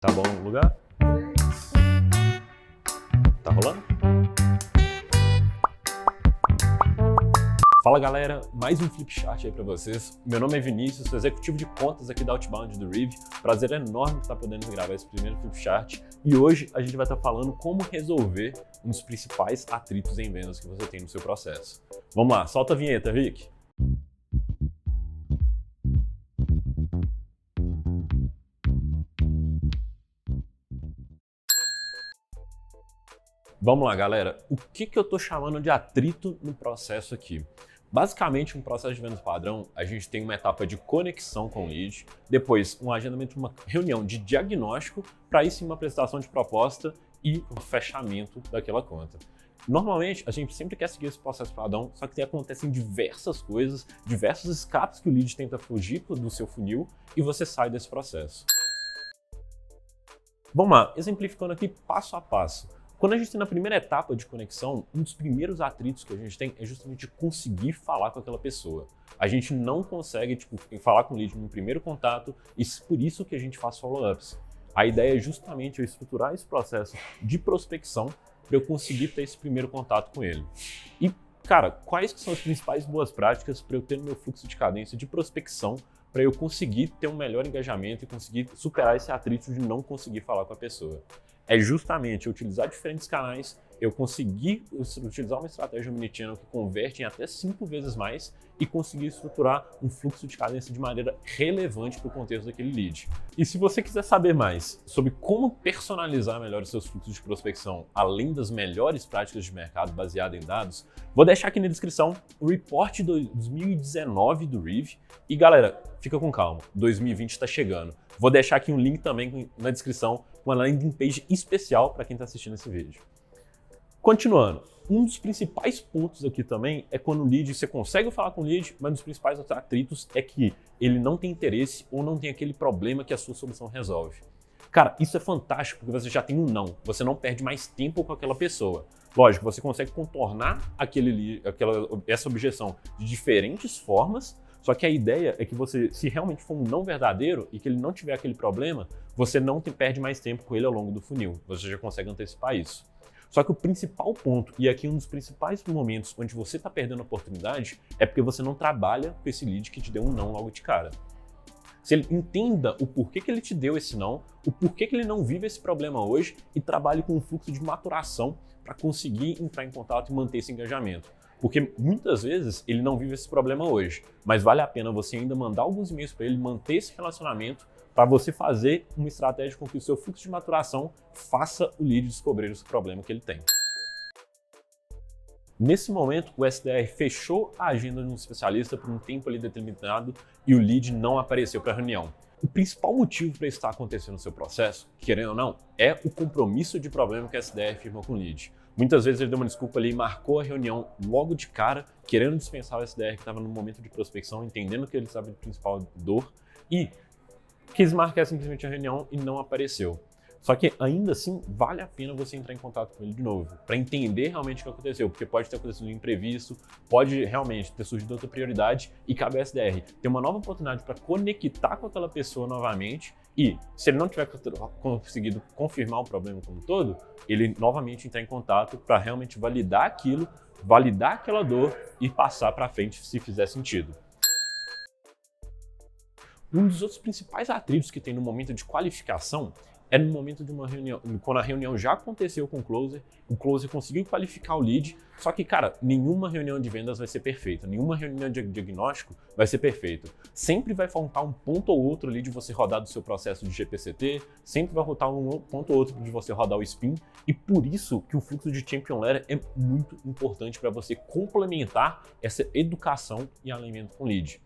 Tá bom no lugar? Tá rolando? Fala galera, mais um Flipchart aí pra vocês. Meu nome é Vinícius, sou executivo de contas aqui da Outbound do Riv. Prazer enorme estar podendo gravar esse primeiro Flipchart. E hoje a gente vai estar falando como resolver um dos principais atritos em vendas que você tem no seu processo. Vamos lá, solta a vinheta, Vic. Vamos lá, galera. O que eu tô chamando de atrito no processo aqui? Basicamente, um processo de vendas padrão, a gente tem uma etapa de conexão com o lead, depois um agendamento de uma reunião de diagnóstico, para aí sim uma apresentação de proposta e o fechamento daquela conta. Normalmente, a gente sempre quer seguir esse processo padrão, só que acontecem diversas coisas, diversos escapes que o lead tenta fugir do seu funil e você sai desse processo. Vamos lá, exemplificando aqui passo a passo. Quando a gente tem na primeira etapa de conexão, um dos primeiros atritos que a gente tem é justamente conseguir falar com aquela pessoa. A gente não consegue falar com o lead no primeiro contato e por isso que a gente faz follow-ups. A ideia é justamente eu estruturar esse processo de prospecção para eu conseguir ter esse primeiro contato com ele. E, cara, quais que são as principais boas práticas para eu ter no meu fluxo de cadência de prospecção para eu conseguir ter um melhor engajamento e conseguir superar esse atrito de não conseguir falar com a pessoa? É justamente utilizar diferentes canais, eu conseguir utilizar uma estratégia omnichannel que converte em até 5 vezes mais e conseguir estruturar um fluxo de cadência de maneira relevante para o contexto daquele lead. E se você quiser saber mais sobre como personalizar melhor os seus fluxos de prospecção, além das melhores práticas de mercado baseado em dados, vou deixar aqui na descrição o report 2019 do Riv. E galera, fica com calma, 2020 está chegando. Vou deixar aqui um link também na descrição com uma landing page especial para quem está assistindo esse vídeo. Continuando, um dos principais pontos aqui também é quando o lead, você consegue falar com o lead, mas um dos principais atritos é que ele não tem interesse ou não tem aquele problema que a sua solução resolve. Cara, isso é fantástico porque você já tem um não, você não perde mais tempo com aquela pessoa. Lógico, você consegue contornar essa objeção de diferentes formas, só que a ideia é que você, se realmente for um não verdadeiro e que ele não tiver aquele problema, você não perde mais tempo com ele ao longo do funil, você já consegue antecipar isso. Só que o principal ponto, e aqui um dos principais momentos onde você está perdendo a oportunidade, é porque você não trabalha com esse lead que te deu um não logo de cara. Se ele entenda o porquê que ele te deu esse não, o porquê que ele não vive esse problema hoje e trabalhe com um fluxo de maturação para conseguir entrar em contato e manter esse engajamento. Porque muitas vezes ele não vive esse problema hoje, mas vale a pena você ainda mandar alguns e-mails para ele, manter esse relacionamento para você fazer uma estratégia com que o seu fluxo de maturação faça o lead descobrir esse problema que ele tem. Nesse momento, o SDR fechou a agenda de um especialista por um tempo ali determinado e o lead não apareceu para a reunião. O principal motivo para isso estar acontecendo no seu processo, querendo ou não, é o compromisso de problema que o SDR firmou com o lead. Muitas vezes ele deu uma desculpa ali e marcou a reunião logo de cara, querendo dispensar o SDR que estava no momento de prospecção, entendendo que ele estava de principal dor e quis marcar simplesmente a reunião e não apareceu. Só que ainda assim vale a pena você entrar em contato com ele de novo, para entender realmente o que aconteceu, porque pode ter acontecido um imprevisto, pode realmente ter surgido outra prioridade e cabe ao SDR ter uma nova oportunidade para conectar com aquela pessoa novamente e, se ele não tiver conseguido confirmar o problema como um todo, ele novamente entrar em contato para realmente validar aquilo, validar aquela dor e passar para frente se fizer sentido. Um dos outros principais atritos que tem no momento de qualificação é no momento de uma reunião, quando a reunião já aconteceu com o closer conseguiu qualificar o lead, só que, cara, nenhuma reunião de vendas vai ser perfeita, nenhuma reunião de diagnóstico vai ser perfeita. Sempre vai faltar um ponto ou outro ali de você rodar do seu processo de GPCT, sempre vai faltar um ponto ou outro de você rodar o spin, e por isso que o fluxo de Champion Letter é muito importante para você complementar essa educação e alinhamento com o lead.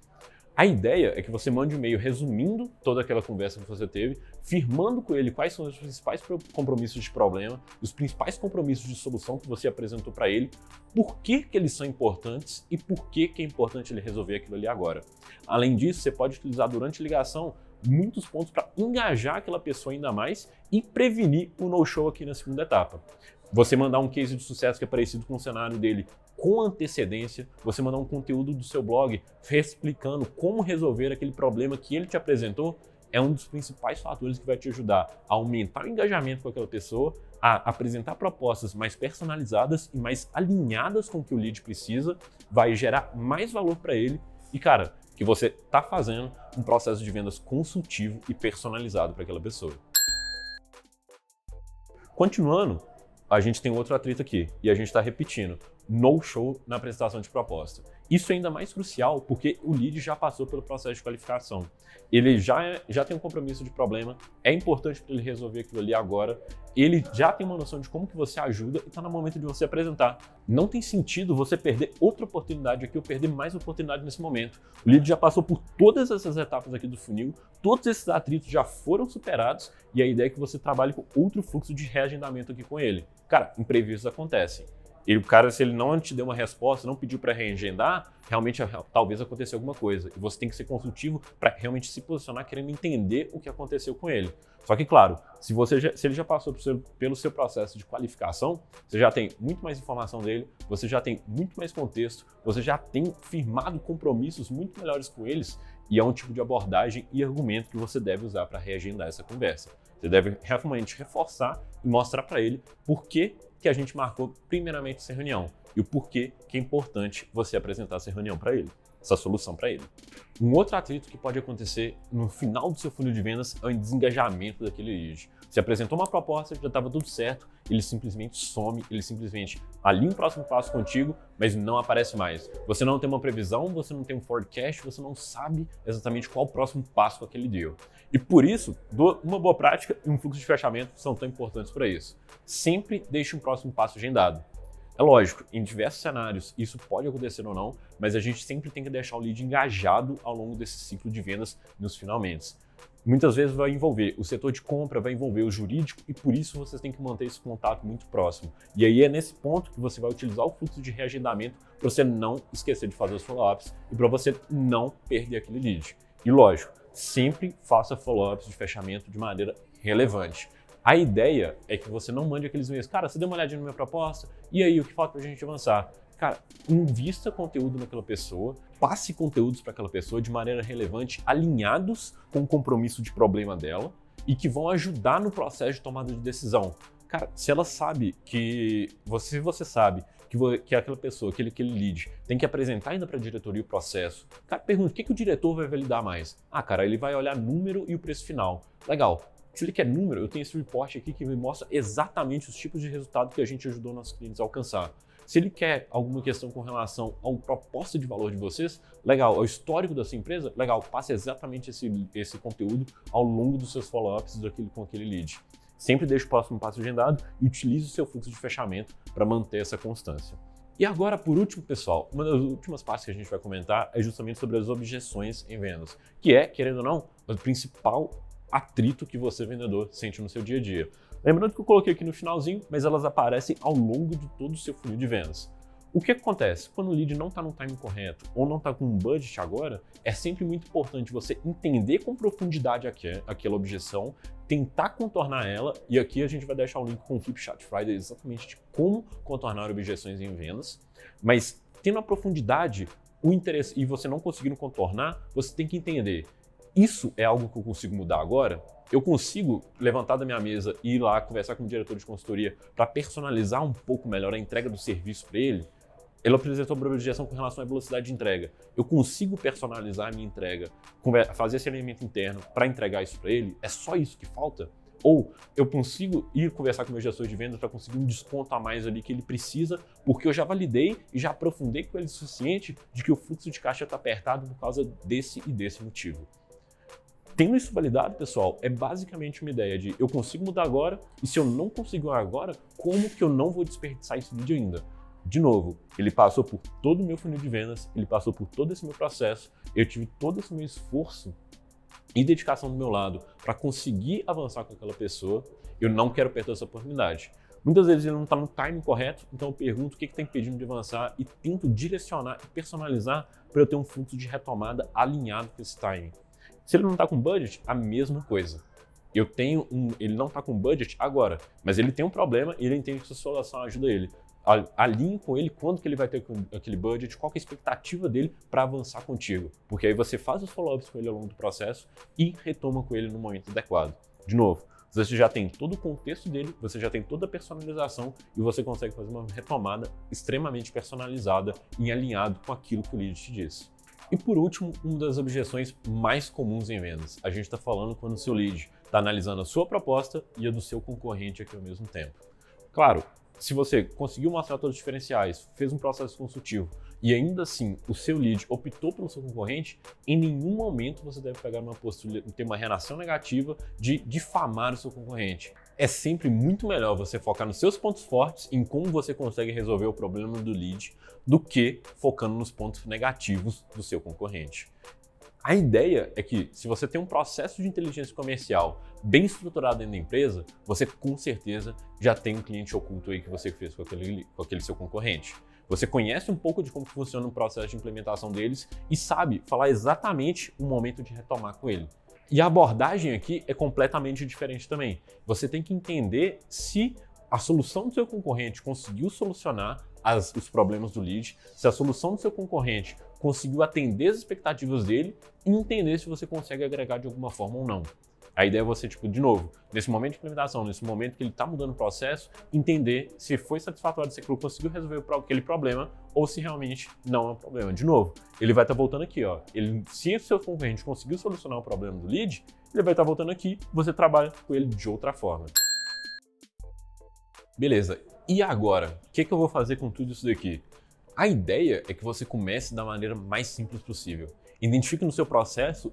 A ideia é que você mande um e-mail resumindo toda aquela conversa que você teve, firmando com ele quais são os principais compromissos de problema, os principais compromissos de solução que você apresentou para ele, por que eles são importantes e por que é importante ele resolver aquilo ali agora. Além disso, você pode utilizar durante a ligação muitos pontos para engajar aquela pessoa ainda mais e prevenir o no-show aqui na segunda etapa. Você mandar um case de sucesso que é parecido com o cenário dele com antecedência, você mandar um conteúdo do seu blog explicando como resolver aquele problema que ele te apresentou, é um dos principais fatores que vai te ajudar a aumentar o engajamento com aquela pessoa, a apresentar propostas mais personalizadas e mais alinhadas com o que o lead precisa, vai gerar mais valor para ele e, cara, que você está fazendo um processo de vendas consultivo e personalizado para aquela pessoa. Continuando, a gente tem outro atrito aqui e a gente está repetindo, no show na apresentação de proposta. Isso é ainda mais crucial porque o lead já passou pelo processo de qualificação. Ele já tem um compromisso de problema, é importante para ele resolver aquilo ali agora, ele já tem uma noção de como que você ajuda e está no momento de você apresentar. Não tem sentido você perder outra oportunidade aqui ou perder mais oportunidade nesse momento. O lead já passou por todas essas etapas aqui do funil, todos esses atritos já foram superados e a ideia é que você trabalhe com outro fluxo de reagendamento aqui com ele. Cara, imprevistos acontecem. E o cara, se ele não te deu uma resposta, não pediu para reagendar, realmente talvez aconteceu alguma coisa. E você tem que ser consultivo para realmente se posicionar querendo entender o que aconteceu com ele. Só que, claro, se ele já passou pelo seu processo de qualificação, você já tem muito mais informação dele, você já tem muito mais contexto, você já tem firmado compromissos muito melhores com eles e é um tipo de abordagem e argumento que você deve usar para reagendar essa conversa. Você deve realmente reforçar e mostrar para ele por que a gente marcou primeiramente essa reunião e o porquê que é importante você apresentar essa reunião para ele, essa solução para ele. Um outro atrito que pode acontecer no final do seu funil de vendas é o desengajamento daquele lead. Você apresentou uma proposta, já estava tudo certo, ele simplesmente some, ele simplesmente alinha o próximo passo contigo, mas não aparece mais. Você não tem uma previsão, você não tem um forecast, você não sabe exatamente qual o próximo passo com aquele deal. E por isso, uma boa prática e um fluxo de fechamento são tão importantes para isso. Sempre deixe um próximo passo agendado. É lógico, em diversos cenários isso pode acontecer ou não, mas a gente sempre tem que deixar o lead engajado ao longo desse ciclo de vendas nos finalmente. Muitas vezes vai envolver o setor de compra, vai envolver o jurídico e por isso vocês têm que manter esse contato muito próximo. E aí é nesse ponto que você vai utilizar o fluxo de reagendamento para você não esquecer de fazer os follow-ups e para você não perder aquele lead. E lógico, sempre faça follow-ups de fechamento de maneira relevante. A ideia é que você não mande aqueles e-mails, cara, você deu uma olhadinha na minha proposta, e aí, o que falta pra gente avançar? Cara, invista conteúdo naquela pessoa, passe conteúdos para aquela pessoa de maneira relevante, alinhados com o compromisso de problema dela e que vão ajudar no processo de tomada de decisão. Cara, se ela sabe que, se você sabe que aquela pessoa, aquele lead, tem que apresentar ainda para a diretoria o processo, cara, pergunta, o que o diretor vai validar mais? Ah, cara, ele vai olhar número e o preço final. Legal. Se ele quer número, eu tenho esse report aqui que me mostra exatamente os tipos de resultado que a gente ajudou nossos clientes a alcançar. Se ele quer alguma questão com relação à proposta de valor de vocês, legal. Ao histórico da sua empresa, legal. Passe exatamente esse conteúdo ao longo dos seus follow-ups com aquele lead. Sempre deixe o próximo passo agendado e utilize o seu fluxo de fechamento para manter essa constância. E agora, por último, pessoal, uma das últimas partes que a gente vai comentar é justamente sobre as objeções em vendas, que é, querendo ou não, o principal atrito que você, vendedor, sente no seu dia a dia. Lembrando que eu coloquei aqui no finalzinho, mas elas aparecem ao longo de todo o seu funil de vendas. O que acontece? Quando o lead não está no time correto ou não está com um budget agora, é sempre muito importante você entender com profundidade aquela objeção, tentar contornar ela, e aqui a gente vai deixar o link com o Flip Chat Friday exatamente de como contornar objeções em vendas, mas tendo a profundidade, o interesse, e você não conseguindo contornar, você tem que entender, isso é algo que eu consigo mudar agora? Eu consigo levantar da minha mesa e ir lá conversar com o diretor de consultoria para personalizar um pouco melhor a entrega do serviço para ele? Ele apresentou uma objeção com relação à velocidade de entrega. Eu consigo personalizar a minha entrega, fazer esse alinhamento interno para entregar isso para ele? É só isso que falta? Ou eu consigo ir conversar com o meu gestor de vendas para conseguir um desconto a mais ali que ele precisa, porque eu já validei e já aprofundei com ele o suficiente de que o fluxo de caixa está apertado por causa desse e desse motivo. Tendo isso validado, pessoal, é basicamente uma ideia de eu consigo mudar agora e se eu não consigo agora, como que eu não vou desperdiçar esse vídeo ainda? De novo, ele passou por todo o meu funil de vendas, ele passou por todo esse meu processo, eu tive todo esse meu esforço e dedicação do meu lado para conseguir avançar com aquela pessoa, eu não quero perder essa oportunidade. Muitas vezes ele não está no timing correto, então eu pergunto o que está impedindo de avançar e tento direcionar e personalizar para eu ter um fluxo de retomada alinhado com esse timing. Se ele não está com budget, a mesma coisa. ele não está com budget agora, mas ele tem um problema e ele entende que sua solução ajuda ele. Alinhe com ele quando que ele vai ter aquele budget, qual que é a expectativa dele para avançar contigo. Porque aí você faz os follow-ups com ele ao longo do processo e retoma com ele no momento adequado. De novo, você já tem todo o contexto dele, você já tem toda a personalização e você consegue fazer uma retomada extremamente personalizada e alinhado com aquilo que o lead te disse. E por último, uma das objeções mais comuns em vendas. A gente está falando quando o seu lead está analisando a sua proposta e a do seu concorrente aqui ao mesmo tempo. Claro, se você conseguiu mostrar todos os diferenciais, fez um processo consultivo e ainda assim o seu lead optou pelo seu concorrente, em nenhum momento você deve pegar uma postura, ter uma reação negativa de difamar o seu concorrente. É sempre muito melhor você focar nos seus pontos fortes, em como você consegue resolver o problema do lead, do que focando nos pontos negativos do seu concorrente. A ideia é que, se você tem um processo de inteligência comercial bem estruturado dentro da empresa, você com certeza já tem um cliente oculto aí que você fez com aquele seu concorrente. Você conhece um pouco de como funciona o processo de implementação deles e sabe falar exatamente o momento de retomar com ele. E a abordagem aqui é completamente diferente também. Você tem que entender se a solução do seu concorrente conseguiu solucionar os problemas do lead, se a solução do seu concorrente conseguiu atender as expectativas dele e entender se você consegue agregar de alguma forma ou não. A ideia é você, de novo, nesse momento de implementação, nesse momento que ele está mudando o processo, entender se foi satisfatório, se ele conseguiu resolver aquele problema ou se realmente não é um problema. De novo, ele vai estar voltando aqui, ó. Se o seu concorrente conseguiu solucionar o problema do lead, ele vai estar voltando aqui, você trabalha com ele de outra forma. Beleza, e agora? O que eu vou fazer com tudo isso daqui? A ideia é que você comece da maneira mais simples possível. Identifique no seu processo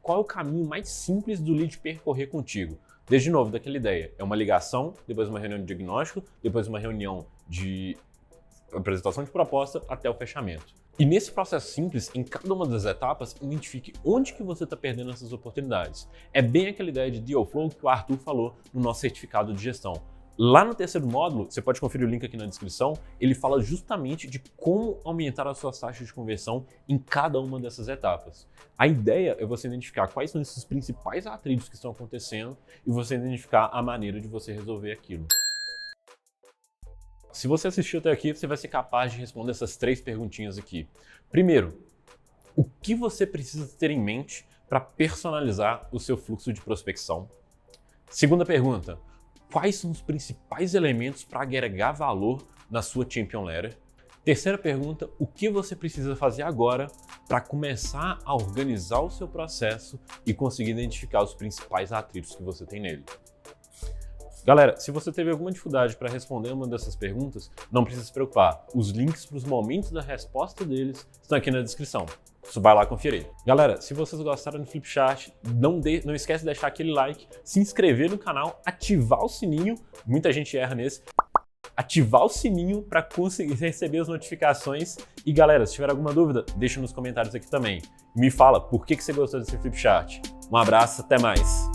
qual é o caminho mais simples do lead percorrer contigo. Desde novo, daquela ideia, é uma ligação, depois uma reunião de diagnóstico, depois uma reunião de apresentação de proposta até o fechamento. E nesse processo simples, em cada uma das etapas, identifique onde que você está perdendo essas oportunidades. É bem aquela ideia de deal flow que o Arthur falou no nosso certificado de gestão. Lá no terceiro módulo, você pode conferir o link aqui na descrição, ele fala justamente de como aumentar as suas taxas de conversão em cada uma dessas etapas. A ideia é você identificar quais são esses principais atritos que estão acontecendo e você identificar a maneira de você resolver aquilo. Se você assistiu até aqui, você vai ser capaz de responder essas 3 perguntinhas aqui. Primeiro, o que você precisa ter em mente para personalizar o seu fluxo de prospecção? Segunda pergunta, quais são os principais elementos para agregar valor na sua Champion Letter? Terceira pergunta, o que você precisa fazer agora para começar a organizar o seu processo e conseguir identificar os principais atritos que você tem nele? Galera, se você teve alguma dificuldade para responder uma dessas perguntas, não precisa se preocupar. Os links para os momentos da resposta deles estão aqui na descrição. Você vai lá conferir. Galera, se vocês gostaram do Flipchart, não esquece de deixar aquele like, se inscrever no canal, ativar o sininho, muita gente erra nesse, ativar o sininho para conseguir receber as notificações. E galera, se tiver alguma dúvida, deixa nos comentários aqui também. Me fala por que você gostou desse Flipchart. Um abraço, até mais!